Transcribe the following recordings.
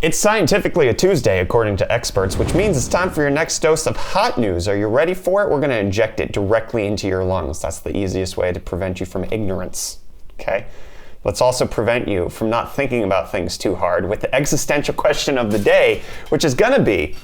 It's scientifically a Tuesday, according to experts, which means it's time for your next dose of hot news. Are you ready for it? We're going to inject it directly into your lungs. That's the easiest way to prevent you from ignorance, okay? Let's also prevent you from not thinking about things too hard with the existential question of the day, which is going to be,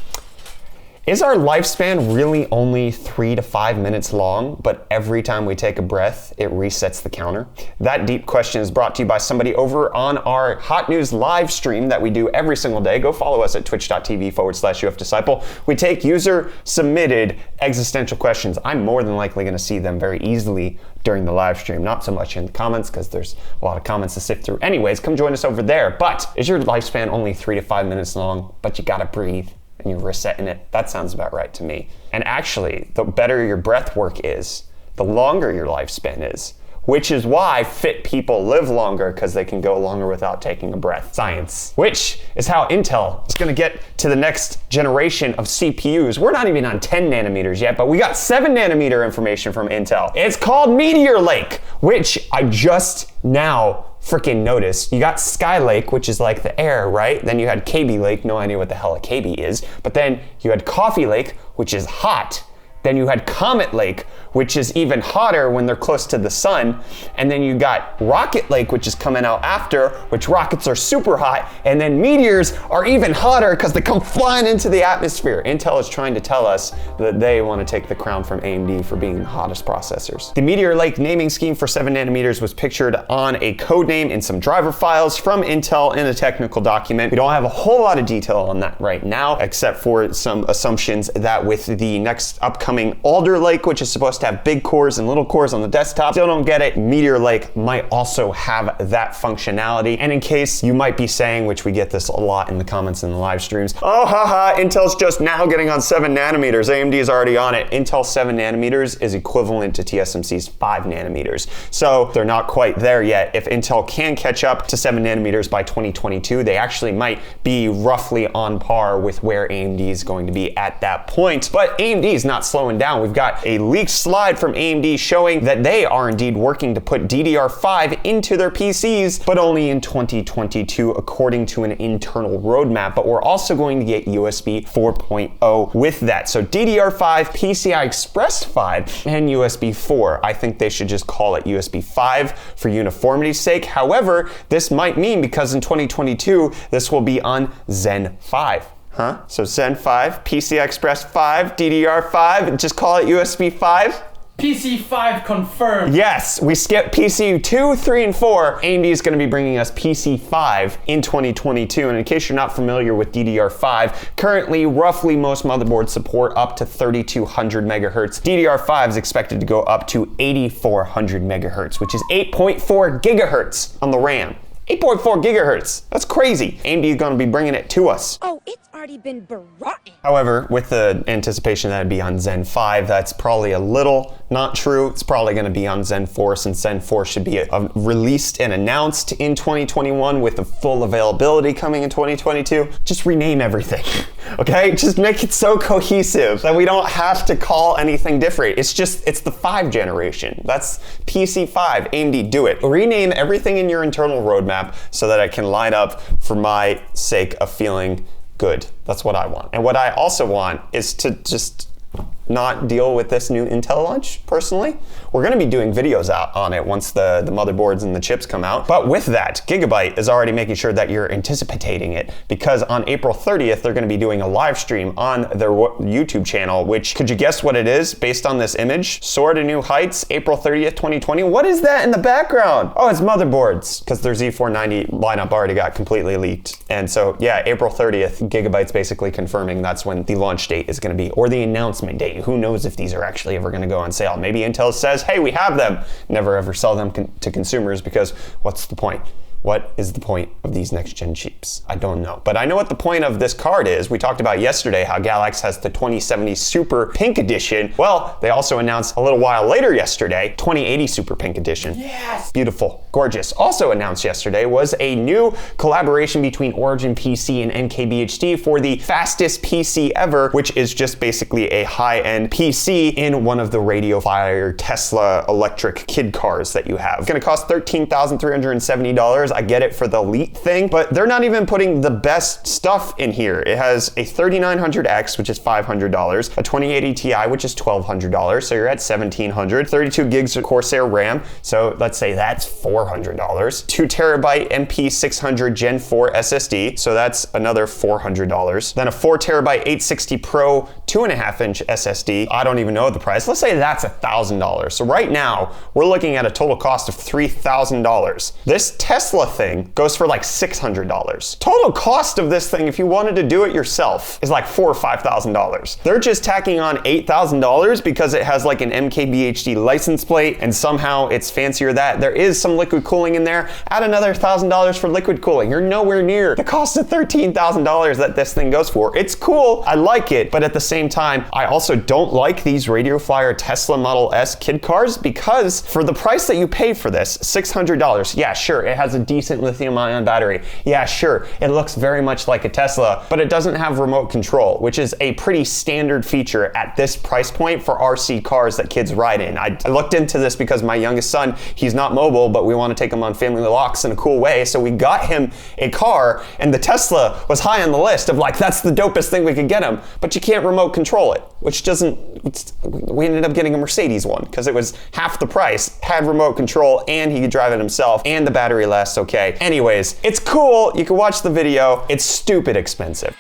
is our lifespan really only 3 to 5 minutes long, but every time we take a breath, it resets the counter? That deep question is brought to you by somebody over on our Hot News live stream that we do every single day. Go follow us at twitch.tv/UFDisciple. We take user-submitted existential questions. I'm more than likely going to see them very easily during the live stream, not so much in the comments because there's a lot of comments to sift through. Anyways, come join us over there. But is your lifespan only 3 to 5 minutes long, but you gotta breathe and you're resetting it? That sounds about right to me. And actually, the better your breath work is, the longer your lifespan is, which is why fit people live longer, because they can go longer without taking a breath. Science. Which is how Intel is gonna get to the next generation of CPUs. We're not even on 10 nanometers yet, but we got 7 nanometer information from Intel. It's called Meteor Lake, which I just now freaking noticed. You got Skylake, which is like the air, right? Then you had KB Lake, no idea what the hell a KB is. But then you had Coffee Lake, which is hot. Then you had Comet Lake, which is even hotter when they're close to the sun. And then you got Rocket Lake, which is coming out after, which rockets are super hot. And then meteors are even hotter because they come flying into the atmosphere. Intel is trying to tell us that they want to take the crown from AMD for being the hottest processors. The Meteor Lake naming scheme for 7 nanometers was pictured on a code name in some driver files from Intel in a technical document. We don't have a whole lot of detail on that right now, except for some assumptions that with the next upcoming Alder Lake, which is supposed to have big cores and little cores on the desktop, still don't get it. Meteor Lake might also have that functionality. And in case you might be saying, which we get this a lot in the comments in the live streams, oh haha, Intel's just now getting on 7 nanometers. AMD is already on it. Intel 7 nanometers is equivalent to TSMC's 5 nanometers. So they're not quite there yet. If Intel can catch up to 7 nanometers by 2022, they actually might be roughly on par with where AMD is going to be at that point. But AMD is not slowing down. We've got a leaked slide from AMD showing that they are indeed working to put DDR5 into their PCs, but only in 2022 according to an internal roadmap. But we're also going to get USB 4.0 with that. So DDR5, PCI Express 5, and USB 4. I think they should just call it USB 5 for uniformity's sake. However, this might mean because in 2022, this will be on Zen 5. Huh? So Zen 5, PCI Express 5, DDR5, and just call it USB 5? PC 5 confirmed. Yes, we skipped PC 2, 3, and 4. AMD is going to be bringing us PC 5 in 2022. And in case you're not familiar with DDR5, currently roughly most motherboards support up to 3200 megahertz. DDR5 is expected to go up to 8400 megahertz, which is 8.4 gigahertz on the RAM. 8.4 gigahertz. That's crazy. AMD is going to be bringing it to us. Oh, it's already been brought. However, with the anticipation that it'd be on Zen 5, that's probably a little not true. It's probably going to be on Zen 4, since Zen 4 should be released and announced in 2021 with the full availability coming in 2022. Just rename everything, okay? Just make it so cohesive that we don't have to call anything different. It's the 5 generation. That's PC 5. AMD, do it. Rename everything in your internal roadmap so that I can line up for my sake of feeling good. That's what I want. And what I also want is to just not deal with this new Intel launch, personally. We're gonna be doing videos out on it once the motherboards and the chips come out. But with that, Gigabyte is already making sure that you're anticipating it, because on April 30th, they're gonna be doing a live stream on their YouTube channel, which, could you guess what it is based on this image? Soar to New Heights, April 30th, 2020. What is that in the background? Oh, it's Motherboards, because their Z490 lineup already got completely leaked. And so, yeah, April 30th, Gigabyte's basically confirming that's when the launch date is gonna be, or the announcement date. Who knows if these are actually ever going to go on sale? Maybe Intel says, hey, we have them. Never ever sell them to consumers, because what's the point? What is the point of these next-gen chips? I don't know. But I know what the point of this card is. We talked about yesterday how Galax has the 2070 Super Pink Edition. Well, they also announced a little while later yesterday, 2080 Super Pink Edition. Yes! Beautiful. Gorgeous. Also announced yesterday was a new collaboration between Origin PC and NKBHD for the fastest PC ever, which is just basically a high-end PC in one of the RadioFire Tesla electric kid cars that you have. It's gonna cost $13,370. I get it for the elite thing, but they're not even putting the best stuff in here. It has a 3900X, which is $500, a 2080 Ti, which is $1,200, so you're at $1,700, 32 gigs of Corsair RAM, so let's say that's $400, 2 terabyte MP600 Gen 4 SSD, so that's another $400, then a 4 terabyte 860 Pro 2.5-inch SSD, I don't even know the price, let's say that's $1,000. So right now, we're looking at a total cost of $3,000. This Tesla thing goes for like $600. Total cost of this thing, if you wanted to do it yourself, is like $4,000 or $5,000. They're just tacking on $8,000 because it has like an MKBHD license plate and somehow it's fancier that. There is some liquid cooling in there. Add another $1,000 for liquid cooling. You're nowhere near the cost of $13,000 that this thing goes for. It's cool, I like it, but at the same time, I also don't like these Radio Flyer Tesla Model S kid cars because for the price that you pay for this, $600, yeah, sure, it has a decent lithium-ion battery. Yeah, sure, it looks very much like a Tesla, but it doesn't have remote control, which is a pretty standard feature at this price point for RC cars that kids ride in. I looked into this because my youngest son, he's not mobile, but we want to take him on family walks in a cool way, so we got him a car, and the Tesla was high on the list of like, that's the dopest thing we could get him, but you can't remote control it, which doesn't, we ended up getting a Mercedes one because it was half the price, had remote control, and he could drive it himself, and the battery lasts okay. Anyways, it's cool, you can watch the video, it's stupid expensive.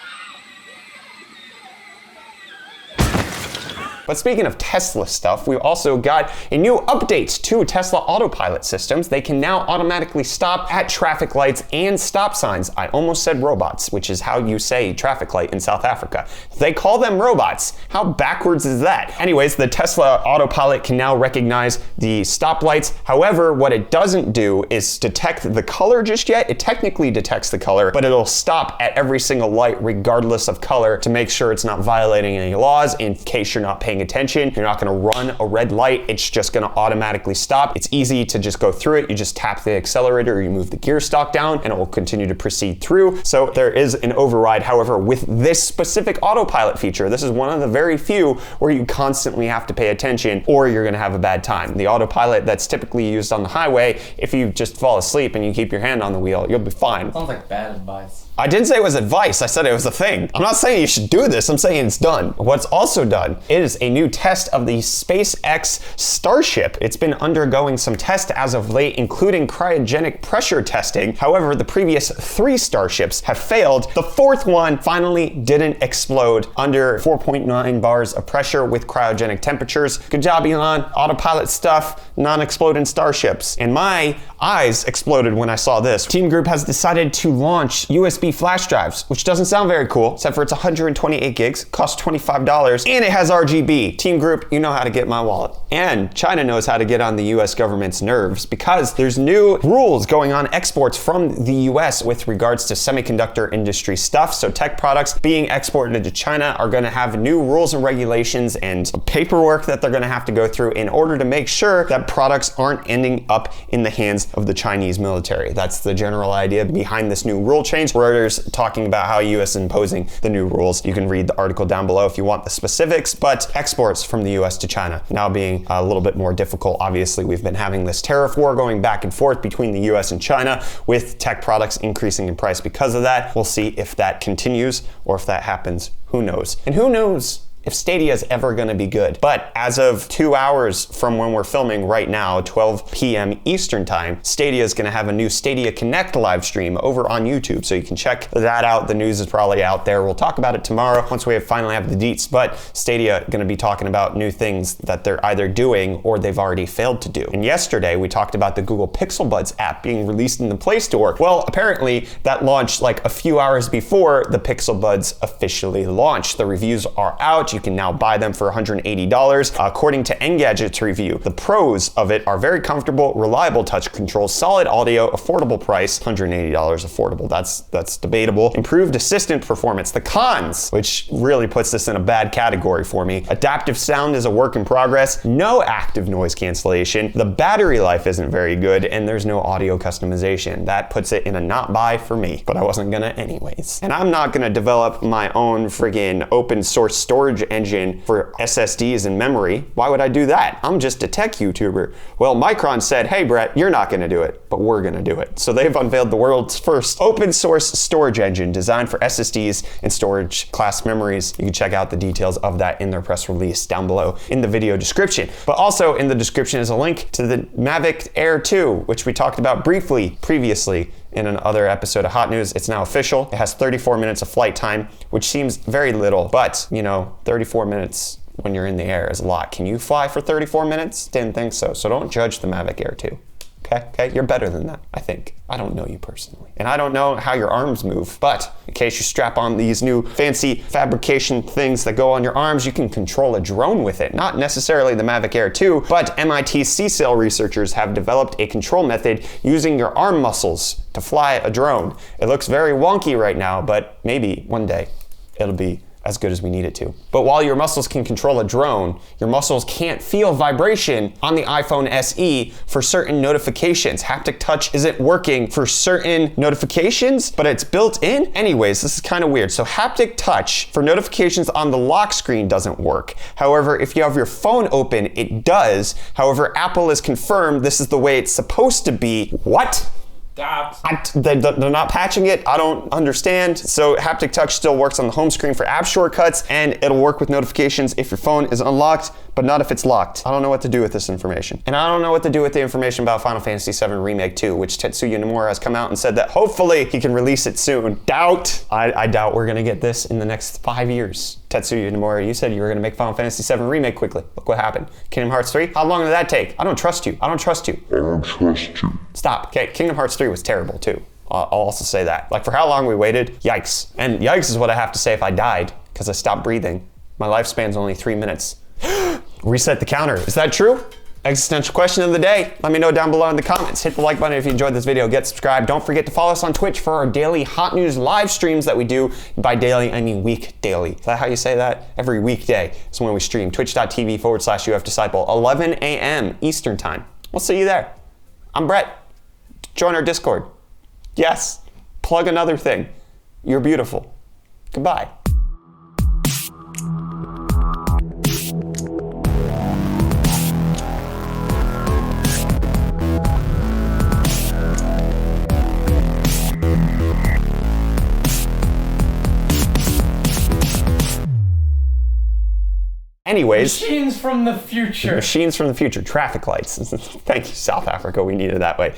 But speaking of Tesla stuff, we've also got a new update to Tesla Autopilot systems. They can now automatically stop at traffic lights and stop signs. I almost said robots, which is how you say traffic light in South Africa. They call them robots. How backwards is that? Anyways, the Tesla Autopilot can now recognize the stoplights. However, what it doesn't do is detect the color just yet. It technically detects the color, but it'll stop at every single light regardless of color to make sure it's not violating any laws in case you're not paying attention. You're not going to run a red light. It's just going to automatically stop. It's easy to just go through it. You just tap the accelerator, you move the gear stalk down, and it will continue to proceed through. So there is an override. However, with this specific autopilot feature, this is one of the very few where you constantly have to pay attention or you're going to have a bad time. The autopilot that's typically used on the highway, if you just fall asleep and you keep your hand on the wheel, you'll be fine. Sounds like bad advice. I didn't say it was advice, I said it was a thing. I'm not saying you should do this, I'm saying it's done. What's also done is a new test of the SpaceX Starship. It's been undergoing some tests as of late, including cryogenic pressure testing. However, the previous 3 Starships have failed. The 4th one finally didn't explode under 4.9 bars of pressure with cryogenic temperatures. Good job, Elon. Autopilot stuff, non-exploding Starships. And my eyes exploded when I saw this. Team Group has decided to launch USB flash drives, which doesn't sound very cool, except for it's 128 gigs, costs $25, and it has RGB. Team Group, you know how to get my wallet. And China knows how to get on the US government's nerves because there's new rules going on exports from the US with regards to semiconductor industry stuff. So tech products being exported to China are going to have new rules and regulations and paperwork that they're going to have to go through in order to make sure that products aren't ending up in the hands of the Chinese military. That's the general idea behind this new rule change. Reuters talking about how US is imposing the new rules. You can read the article down below if you want the specifics, but exports from the US to China now being a little bit more difficult. Obviously, we've been having this tariff war going back and forth between the US and China with tech products increasing in price because of that. We'll see if that continues or if that happens. Who knows? And who knows if Stadia is ever going to be good. But as of 2 hours from when we're filming right now, 12 p.m. Eastern time, Stadia is going to have a new Stadia Connect live stream over on YouTube. So you can check that out. The news is probably out there. We'll talk about it tomorrow once we finally have the deets. But Stadia going to be talking about new things that they're either doing or they've already failed to do. And yesterday we talked about the Google Pixel Buds app being released in the Play Store. Well, apparently that launched like a few hours before the Pixel Buds officially launched. The reviews are out. You can now buy them for $180. According to Engadget's review, the pros of it are very comfortable, reliable touch controls, solid audio, affordable price, $180 affordable. That's debatable. Improved assistant performance. The cons, which really puts this in a bad category for me. Adaptive sound is a work in progress. No active noise cancellation. The battery life isn't very good, and there's no audio customization. That puts it in a not buy for me, but I wasn't gonna anyways. And I'm not gonna develop my own friggin' open source storage engine for SSDs and memory. Why would I do that? I'm just a tech YouTuber. Well, Micron said, hey Brett, you're not gonna do it, but we're gonna do it. So they've unveiled the world's first open source storage engine designed for SSDs and storage class memories. You can check out the details of that in their press release down below in the video description. But also in the description is a link to the Mavic Air 2, which we talked about briefly previously in another episode of Hot News. It's now official. It has 34 minutes of flight time, which seems very little, but 34 minutes when you're in the air is a lot. Can you fly for 34 minutes? Didn't think so. So don't judge the Mavic Air 2. Okay, you're better than that, I think. I don't know you personally. And I don't know how your arms move, but in case you strap on these new fancy fabrication things that go on your arms, you can control a drone with it. Not necessarily the Mavic Air 2, but MIT CSAIL researchers have developed a control method using your arm muscles to fly a drone. It looks very wonky right now, but maybe one day it'll be as good as we need it to. But while your muscles can control a drone, your muscles can't feel vibration on the iPhone SE for certain notifications. Haptic touch isn't working for certain notifications, but it's built in. Anyways, this is kind of weird. So haptic touch for notifications on the lock screen doesn't work. However, if you have your phone open, it does. However, Apple has confirmed this is the way it's supposed to be. What? They're not patching it. I don't understand. So haptic touch still works on the home screen for app shortcuts, and it'll work with notifications if your phone is unlocked, but not if it's locked. I don't know what to do with this information. And I don't know what to do with the information about Final Fantasy VII Remake 2, which Tetsuya Nomura has come out and said that hopefully he can release it soon. I doubt we're gonna get this in the next 5 years. Tetsuya Nomura, you said you were gonna make Final Fantasy VII Remake quickly. Look what happened. Kingdom Hearts 3? How long did that take? I don't trust you. I don't trust you. Stop. Okay, Kingdom Hearts 3 was terrible too. I'll also say that. Like for how long we waited, yikes. And yikes is what I have to say if I died, because I stopped breathing. My lifespan's only 3 minutes. Reset the counter. Is that true? Existential question of the day. Let me know down below in the comments. Hit the like button if you enjoyed this video. Get subscribed. Don't forget to follow us on Twitch for our daily Hot News live streams that we do. By daily, I mean week daily. Is that how you say that? Every weekday is when we stream. Twitch.tv/UFDisciple, 11 a.m. Eastern time. We'll see you there. I'm Brett. Join our Discord. Yes. Plug another thing. You're beautiful. Goodbye. Anyways. Machines from the future. Machines from the future. Traffic lights. Thank you, South Africa. We need it that way.